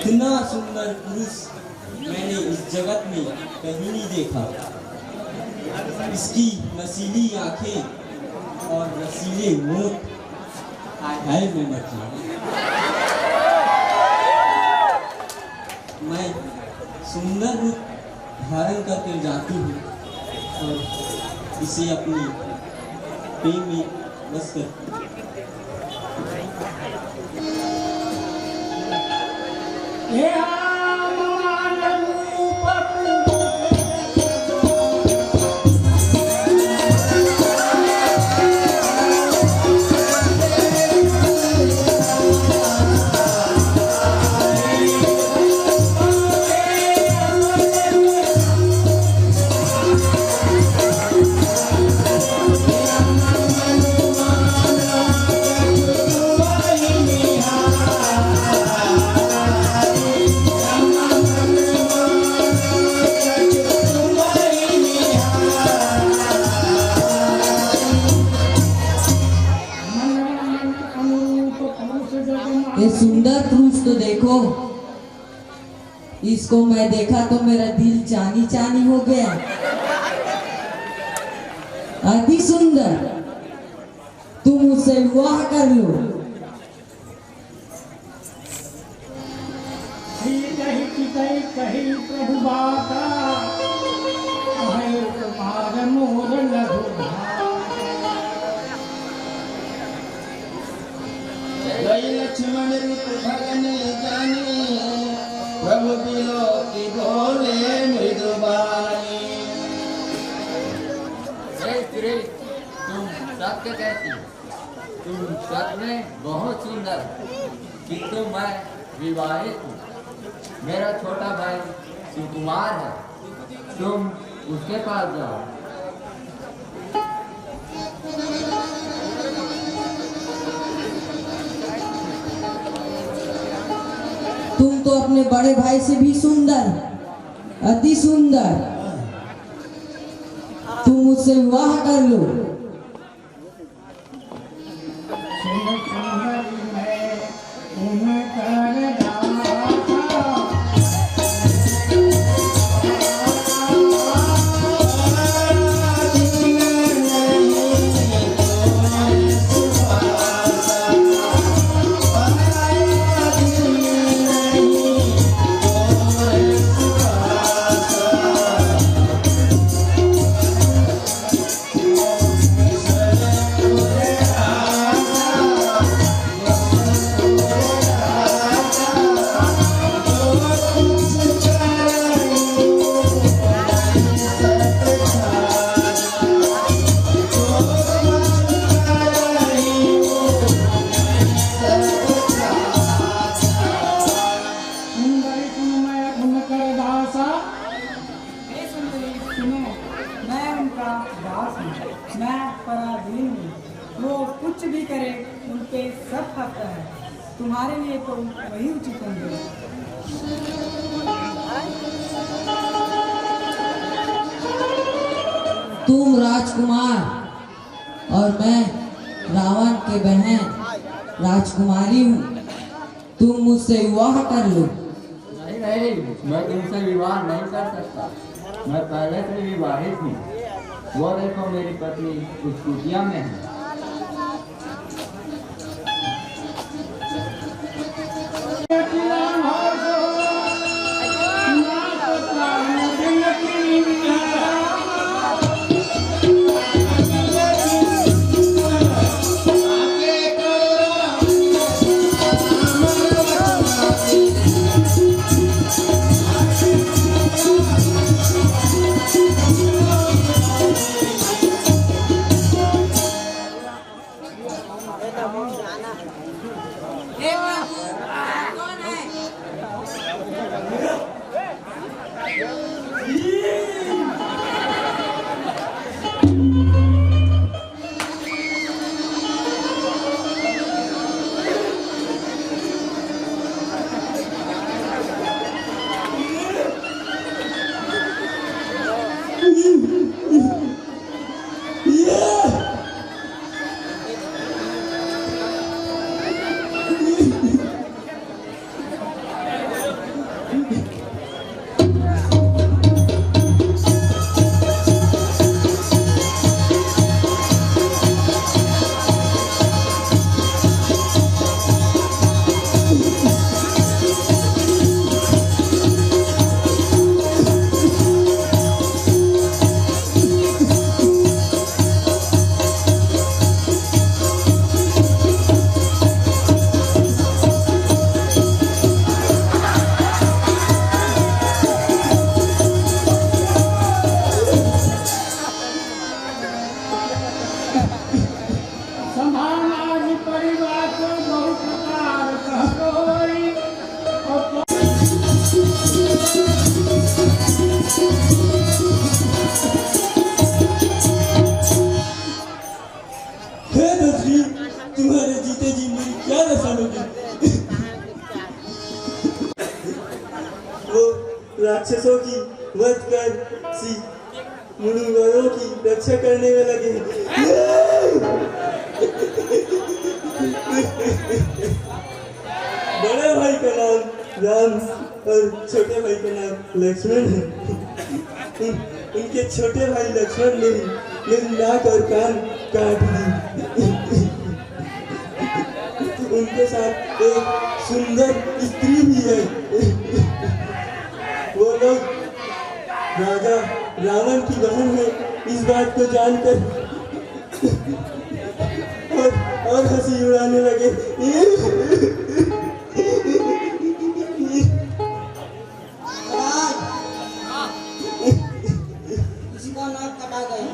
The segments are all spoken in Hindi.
इतना सुंदर पुरुष मैंने इस जगत में कहीं नहीं देखा। इसकी नसीली आंखें और रसीले होंठ, हाय मैं मर जाऊं। मैं सुंदर रूप धारण करके जाती हूँ और इसे अपनी प्रेम में बस करती हूँ। ये सुंदर पुरुष तो देखो, इसको मैं देखा तो मेरा दिल चानी चानी हो गया। अति सुंदर, तुम मुझसे विवाह कर लो। कही प्रभु बाता मोर लघु लक्ष्मण रूप भगन जाने, प्रभु बिलो की बोले मृदुबानी। तुम सत्य कहती, तुम सच में बहुत सुंदर, किंतु मैं विवाहित हूँ। मेरा छोटा भाई सुकुमार है, तुम उसके पास जाओ। तुम तो अपने बड़े भाई से भी सुंदर, अति सुंदर, तुम मुझसे विवाह कर लो। मैं पराधीन हूँ, वो कुछ भी करे उन पे सब हकता है। तुम्हारे लिए तो वही उचित होंगे। तुम राजकुमार और मैं रावण के बहन राजकुमारी हूँ, तुम मुझसे विवाह कर लो। नहीं नहीं, मैं तुमसे विवाह नहीं कर सकता। मैं पहले से विवाहित हूँ। वो देखो मेरी पत्नी उस कुटिया में है। राक्षसों की वध कर मुनिवरों की रक्षा करने में लगे। बड़े भाई का नाम राम और छोटे भाई का नाम लक्ष्मण है। उनके छोटे भाई लक्ष्मण ने मेरी नाक और कान काट दी। उनके साथ एक सुंदर स्त्री भी है। वो लोग राजा रावण की बहन है, इस बात को जानकर और हंसी उड़ाने लगे। किसी का नाक कटा गया।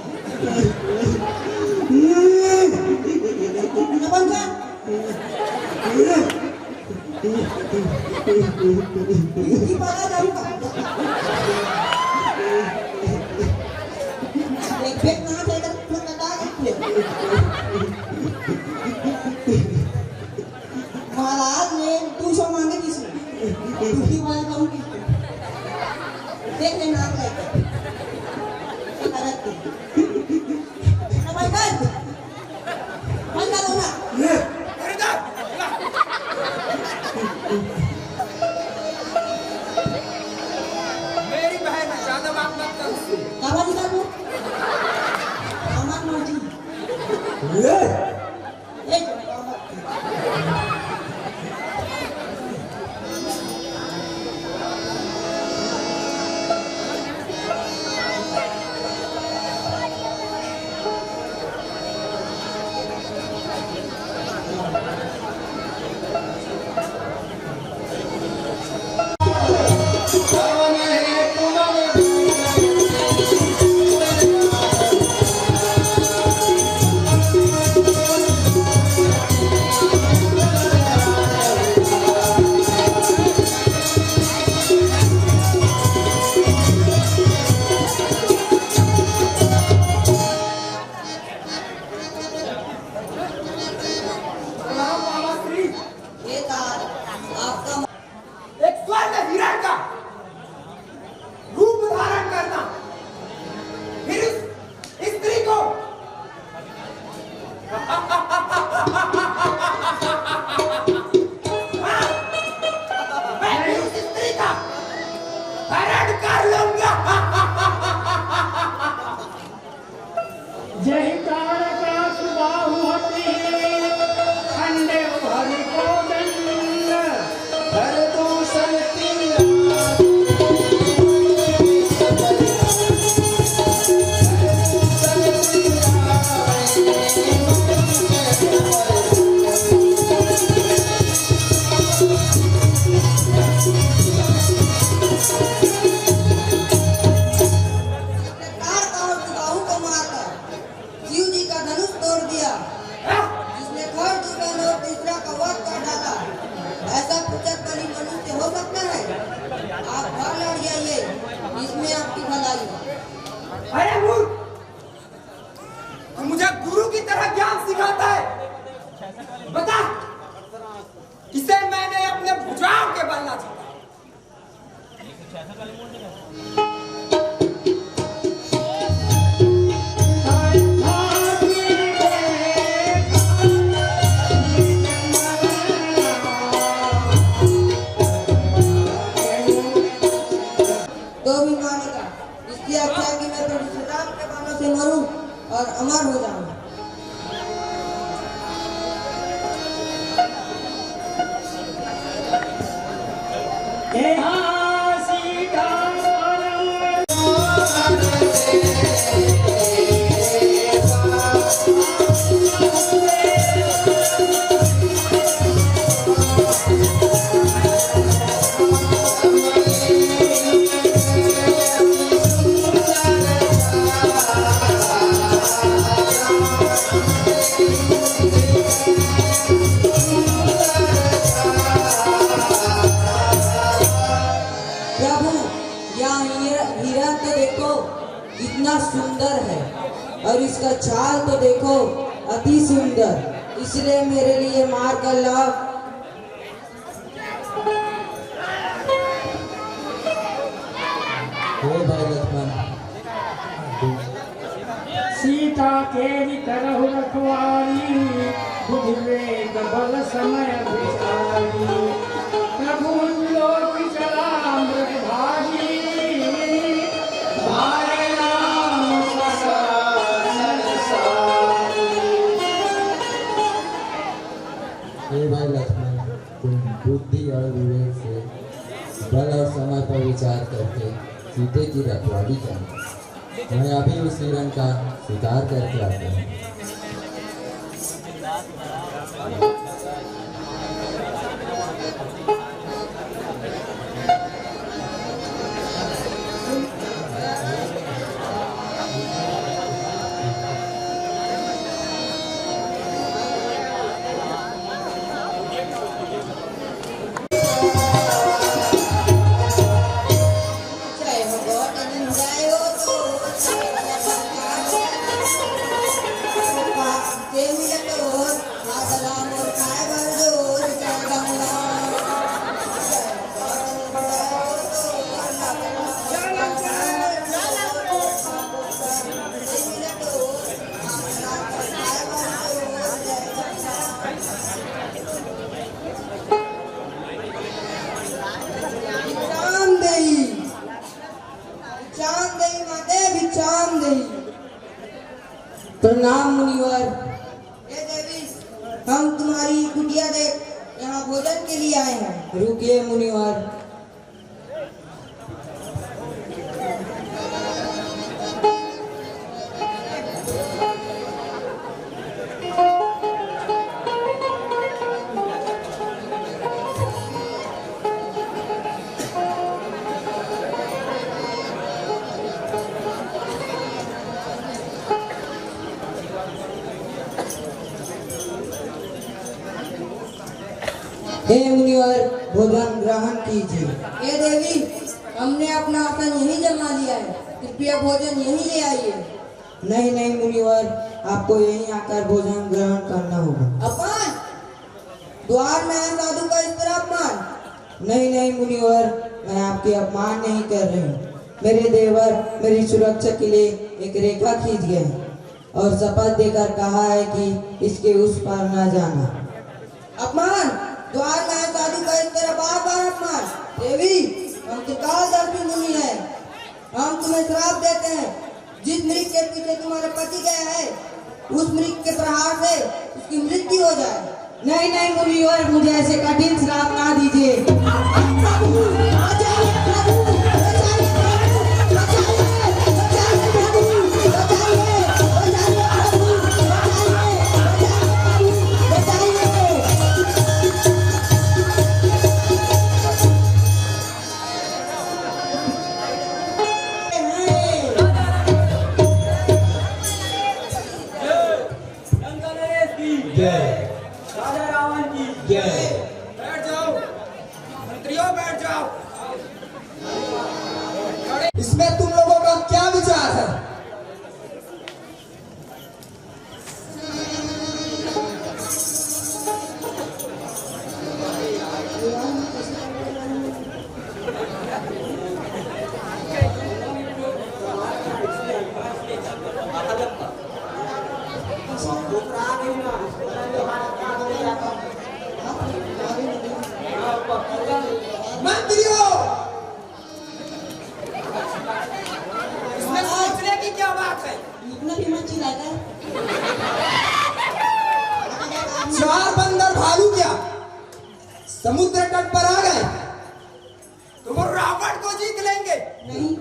महाराज ने 200 मांगे किसने? दूसरी वाले कम किसने? देख ले नाम लेकर। मेरी बहन है, ज्यादा बात मत कर उससे। काबाजी कर लो। हमार मर्जी। सुंदर है और इसका चाल तो देखो अति सुंदर, इसलिए मेरे लिए मार कर लाओ। हे भाई लक्ष्मण, सीता केरी करहु रखवारी, बुद्धि वेग बल समय विचारी, प्रभु लोक चला मृग भागी, हमारे नाम हे भाई लक्ष्मण, तुम बुद्धि और विवेक से बल और समय पर विचार करके सीते की रखवाली करें। मैं अभी उस हिरण का शिकार करके आता हूँ। प्रणाम मुनिवर। हे देवी, हम तुम्हारी कुटिया देख यहाँ भोजन के लिए आए हैं। रुकिए मुनिवर। हे मुनिवर, भोजन ग्रहण कीजिए। हे देवी, हमने अपना आसन यहीं जमा लिया है, कृपया भोजन यहीं ले आइए। नहीं नहीं मुनिवर, आपको यहीं आकर भोजन ग्रहण करना होगा। अपमान! द्वार में है साधु का इस तरह अपमान। नहीं नहीं मुनिवर, मैं आपके अपमान नहीं कर रही हूँ। मेरे देवर मेरी सुरक्षा के लिए एक रेखा खींच गए हैं और शपथ देकर कहा है कि इसके उस पार न जाना। अपमान! द्वार में है साधु का इस तरह बार बार अपमान। देवी, हम त्रिकालदर्शी मुनि हैं। हम तुम्हें श्राप देते हैं, जिस मृग के पीछे तुम्हारा पति गया है, उस मृग के प्रहार से उसकी मृत्यु हो जाए। नहीं नहीं मुनिवर, मुझे ऐसे कठिन श्राप ना दीजिए। राजा रावण की जय। बैठ जाओ मंत्रियों, बैठ जाओ। इसमें तुम लोगों का क्या विचार है? मंत्रियों, इसमें सोचने की क्या बात है? इतना भी मत चिल्लाता। 4 बंदर भालू क्या समुद्र तट पर आ गए? तुम रावण को जीत लेंगे? नहीं,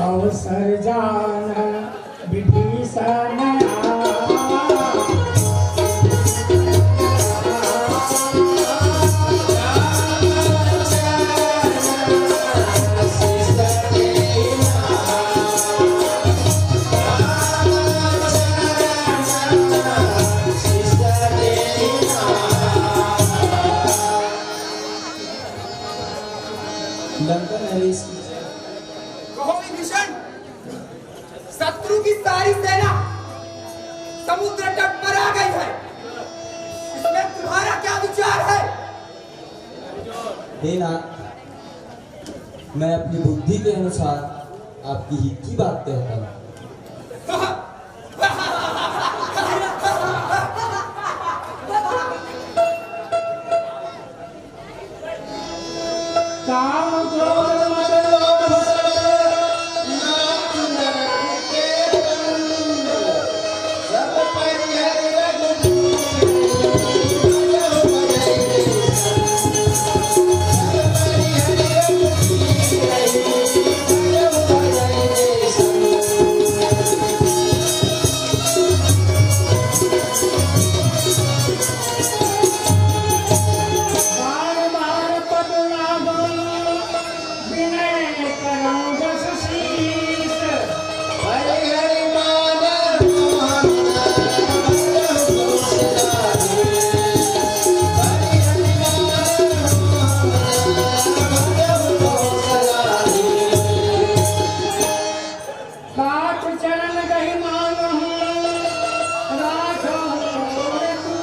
अवसर जान विभीषण लंका नरेश की कहो विभीषण, शत्रु की सारी सेना हे नाथ, मैं अपनी बुद्धि के अनुसार आपकी हित की बात कहता हूँ। काम क्रोध मद लोभ नाथ नरक के बंद, सब परिहर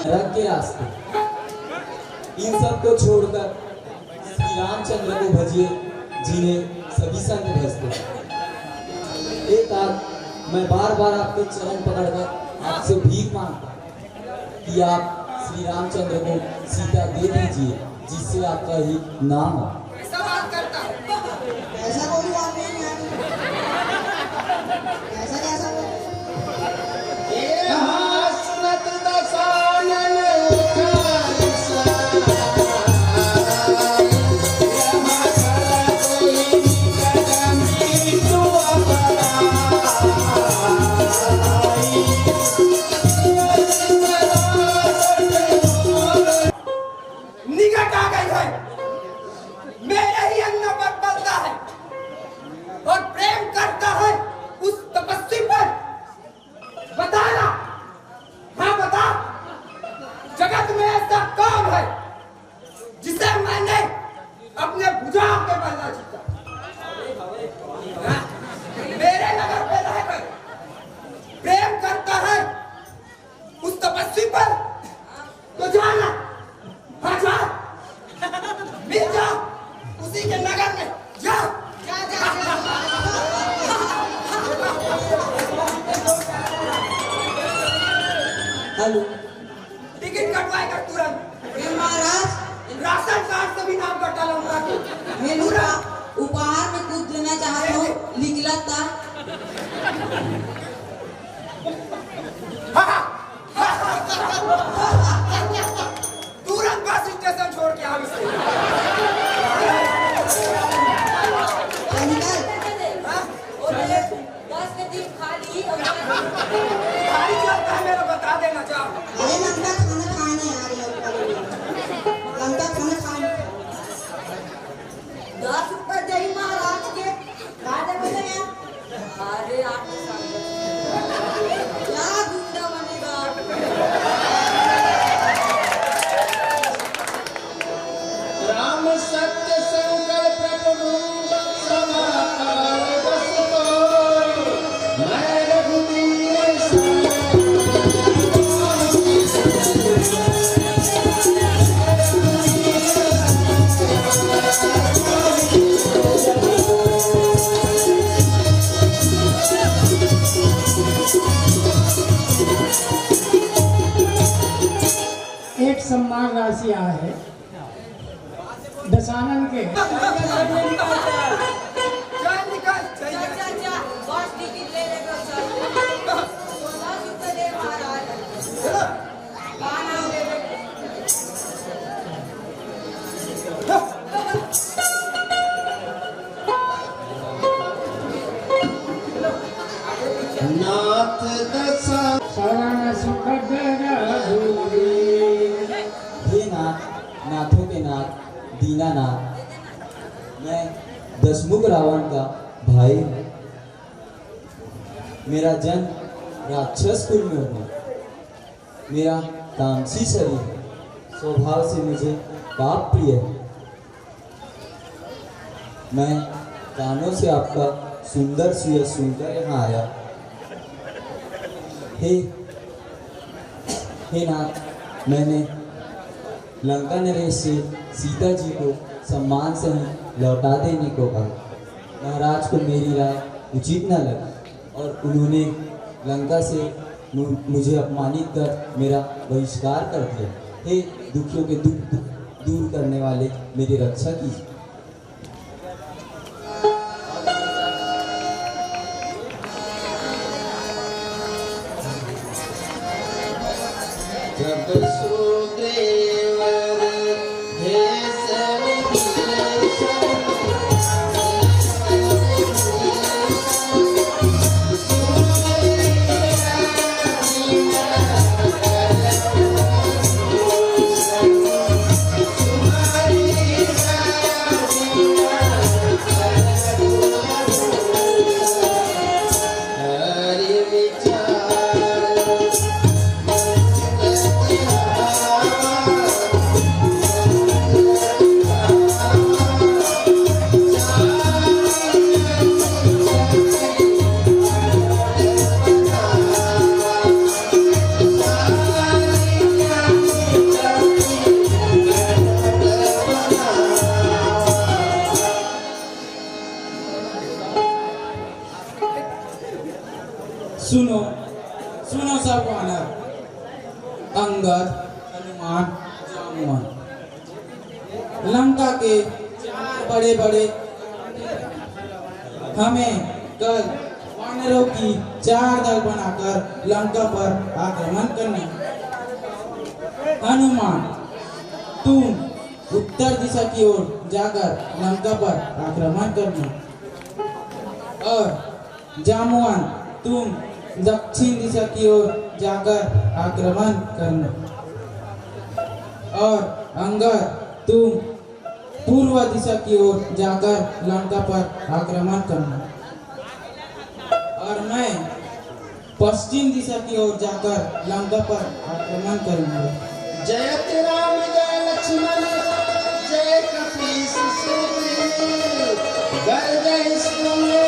नरक के रास्ते, इन सब को छोड़कर श्री रामचंद्र को भजिए, जिन्हें सभी संत भजते। एक आज मैं बार बार आपके चरण पकड़कर आपसे भीख मांगता कि आप श्री रामचंद्र को सीता दे दीजिए, जिससे आपका ही नाम हो। ऐसा बात करता है। ऐसा कोई बात नहीं है। ऐसा कैसा बोल? निकट आ गई है, मेरे ही अंग पर बलता है और प्रेम करता है उस तपस्वी पर। बताना, हाँ बता, जगत में ऐसा कौन है जिसे मैंने अपने भुजाओं के बल जीता? हाँ? मेरे नगर पे रहकर प्रेम करता है उस तपस्वी पर, तो जाना, हाँ जा, मिल जाओ उसी के नगर में, जाओ। हेलो, टिकट कटवाए कर तुरंत। महाराज, राशन कार्ड से भी नाम कटा लूंगा। मैं उपहार में कुछ देना चाहता हूँ, लिखला था। तुरंत बस स्टेशन छोड़ के आओ इसे। खाली चलता है मेरा, बता देना, जाओ। अरे लंका खाना खाने आ रही है, लंका खाना खाने। 10 रुपए दे महाराज के काटे बोले हैं। अरे आप क्या गुंडा बनेगा? राम सत्य संकल्प प्रभु समाकार बस कोई, मैं रघुवीर एक सम्मान राशि आया है दशानन के। चल निकल, चाहिए। चलो। नाथ दशा शरण सुखद रघुवीर। हे नाथ, नाथों के नाथ, दीनानाथ, मैं दशमुख रावण का भाई हूँ। मेरा जन्म राक्षस कुल में हुआ। मेरा तामसी शरीर है, स्वभाव से मुझे पाप प्रिय है। मैं कानों से आपका सुंदर सुयश सुनकर यहाँ आया। हे नाथ, मैंने लंका नरेश से सीता जी को सम्मान से ही लौटा देने को कहा। महाराज को मेरी राय उचित न लगी और उन्होंने लंका से मुझे अपमानित कर मेरा बहिष्कार कर दिया। हे दुखियों के दुख दूर करने वाले मेरी रक्षा कीजिए। जब सुग्रीव हे सुनो सुनो सब वानर, अंगद, हनुमान, जामुन, लंका के 4 बड़े बड़े हमें कल वानरों की 4 दल बनाकर लंका पर आक्रमण करने। हनुमान, तुम उत्तर दिशा की ओर जाकर लंका पर आक्रमण करना और जामुन, तुम दक्षिण दिशा की ओर जाकर आक्रमण करना और अंगद, तुम पूर्व दिशा की ओर जाकर लंका पर आक्रमण करना और मैं पश्चिम दिशा की ओर जाकर लंका पर आक्रमण करूंगा। जयत राम जय लक्ष्मण जय कपीस सुग्रीव गर्जय सूर्य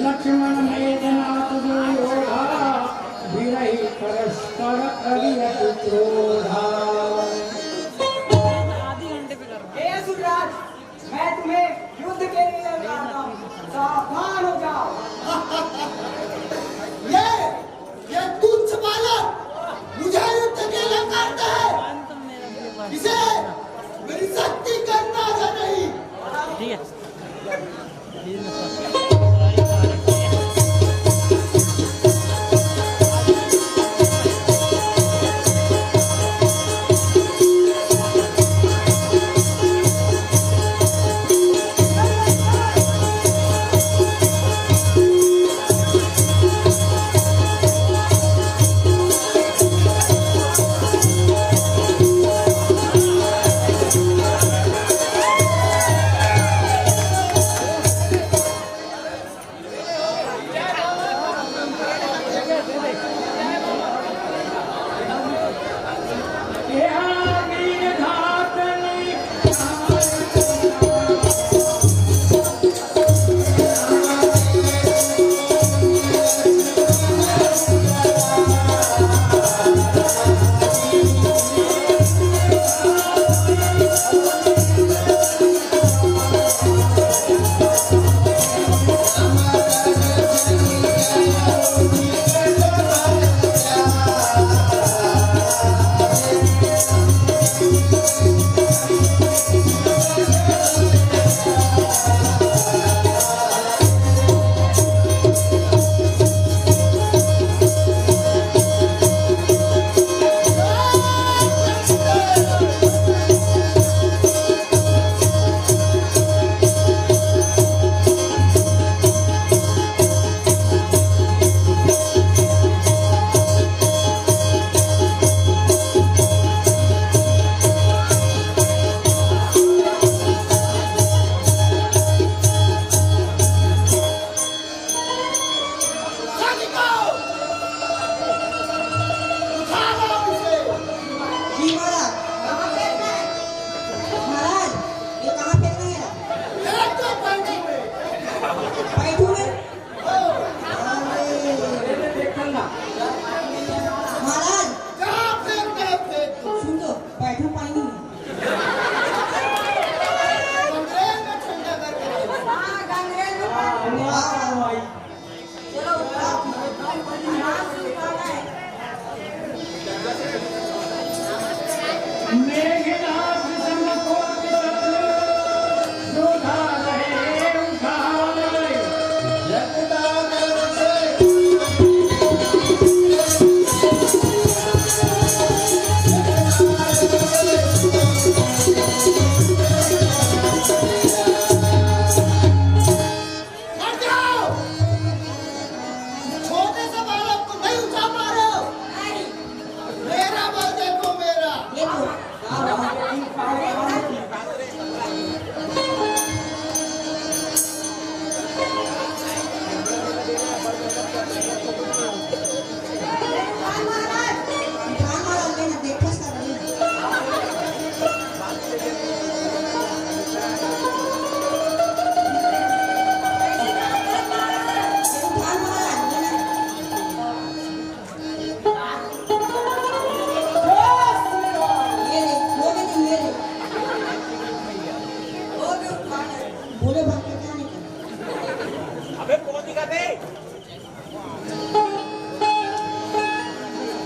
लक्ष्मण मेघनाथ दुर्योधा विरही परस्पर अरिहत क्रोधा। हे असुरराज, मैं तुम्हें युद्ध के लिए बुलाता हूँ, सावधान हो जाओ। ये तुच्छ बालक मुझे युद्ध के लिए करता है, इसे मेरी शक्ति करना है नहीं। ठीक है।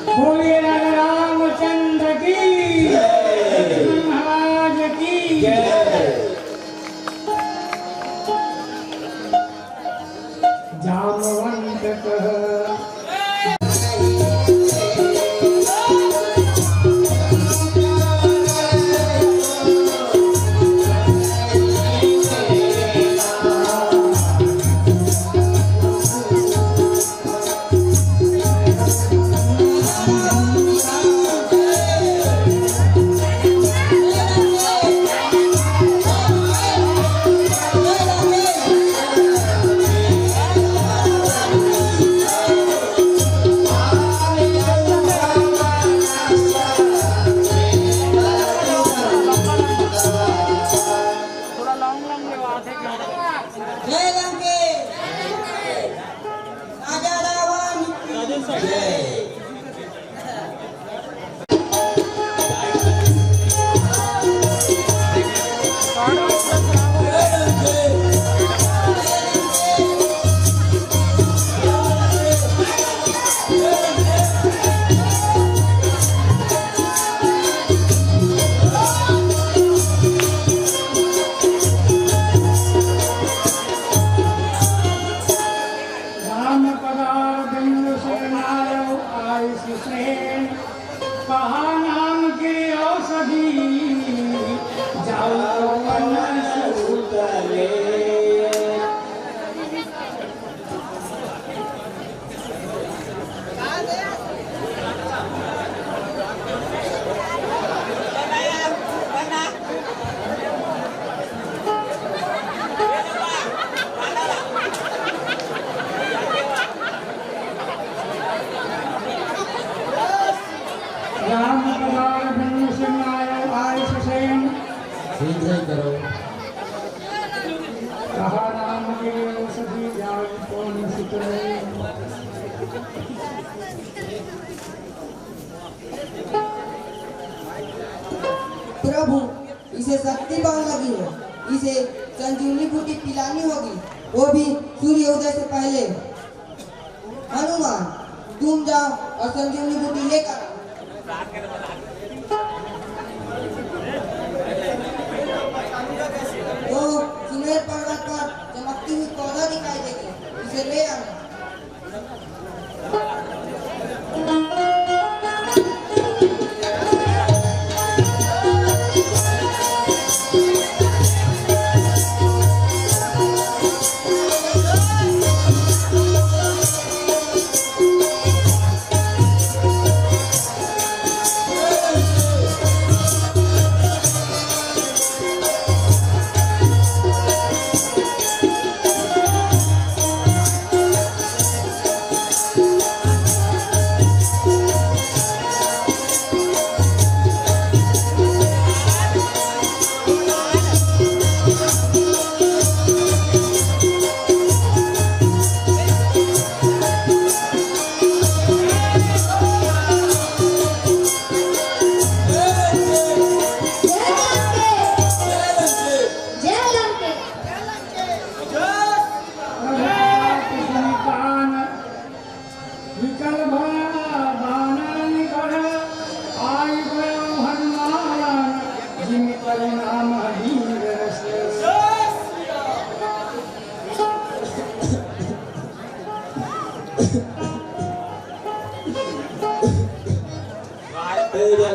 बोलिए रामचंद्र की महाराज की जामवंत कह शीघ्र ही करो। कहा नाम के औषधि जान कौन सितरे। प्रभु, इसे शक्ति पान लगी है, इसे संजीवनी बूटी पिलानी होगी, वो भी सूर्योदय से पहले। हनुमान, तुम जाओ और संजीवनी बूटी लेकर। तो सुमेर पर्वत पर चमकती हुई पौधा दिखाई देगी, इसे ले आना।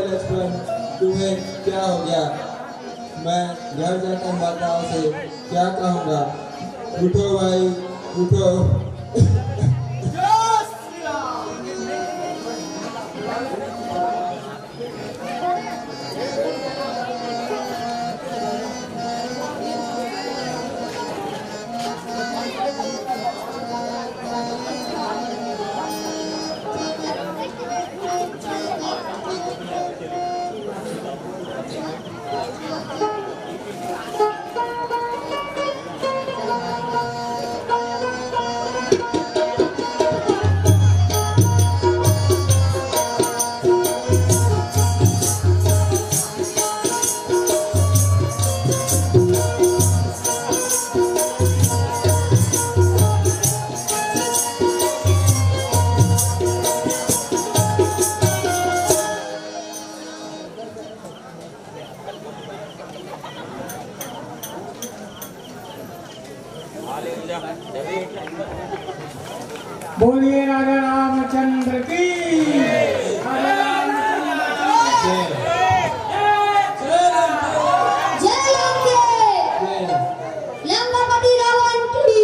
लक्ष्मण, तुम्हें क्या हो गया? मैं घर जाकर माताओं से क्या कहूँगा? उठो भाई, उठो। बोलिए राजा रामचंद्र की। राजा रामचंद्र जय लंके लंकापति रावण की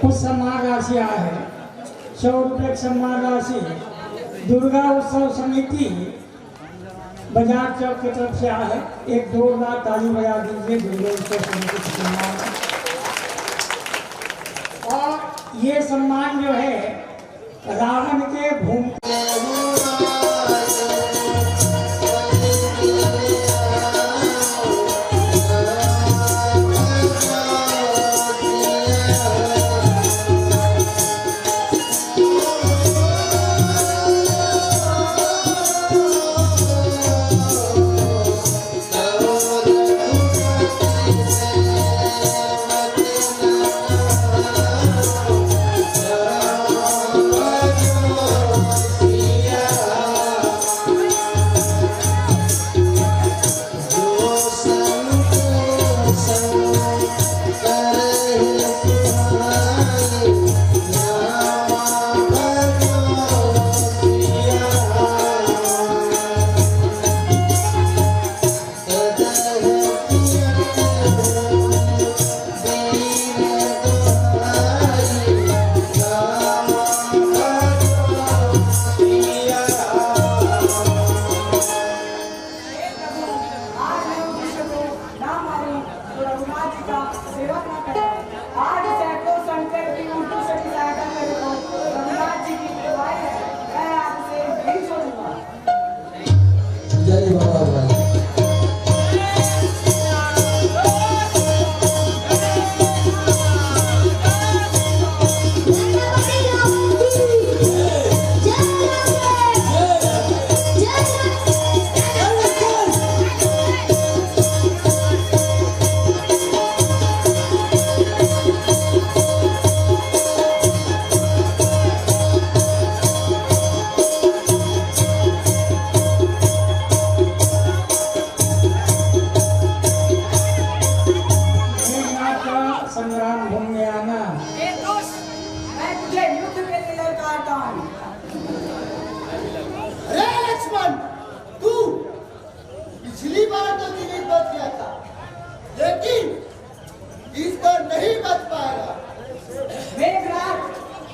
कुछ सम्मान राशि आया है। 100 रुपये सम्मान राशि दुर्गा उत्सव समिति बाजार चौक की तरफ से आया है। एक 2 लाख ताली बजा दीजिए दुर्गा उत्सव समिति के सम्मान। और ये सम्मान जो है रावण के भूमि जय बाबा भाई। संग्राम भूमि में आना। ए दोस्त, मैं तुझे युद्ध के लिए ललकारता हूँ। अरे लक्ष्मण, तू पिछली बार तो जीवित बच गया था, लेकिन इस बार नहीं बच पाएगा। मेघराज,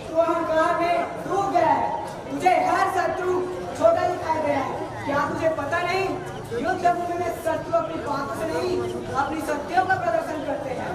तू अहंकार में डूब गया है। तुझे हर शत्रु छोटा दिखाई दे रहा है। क्या तुझे पता नहीं, युद्ध भूमि में शत्रु अपनी बातों से नहीं, अपनी शक्तियों का प्रदर्शन करते हैं।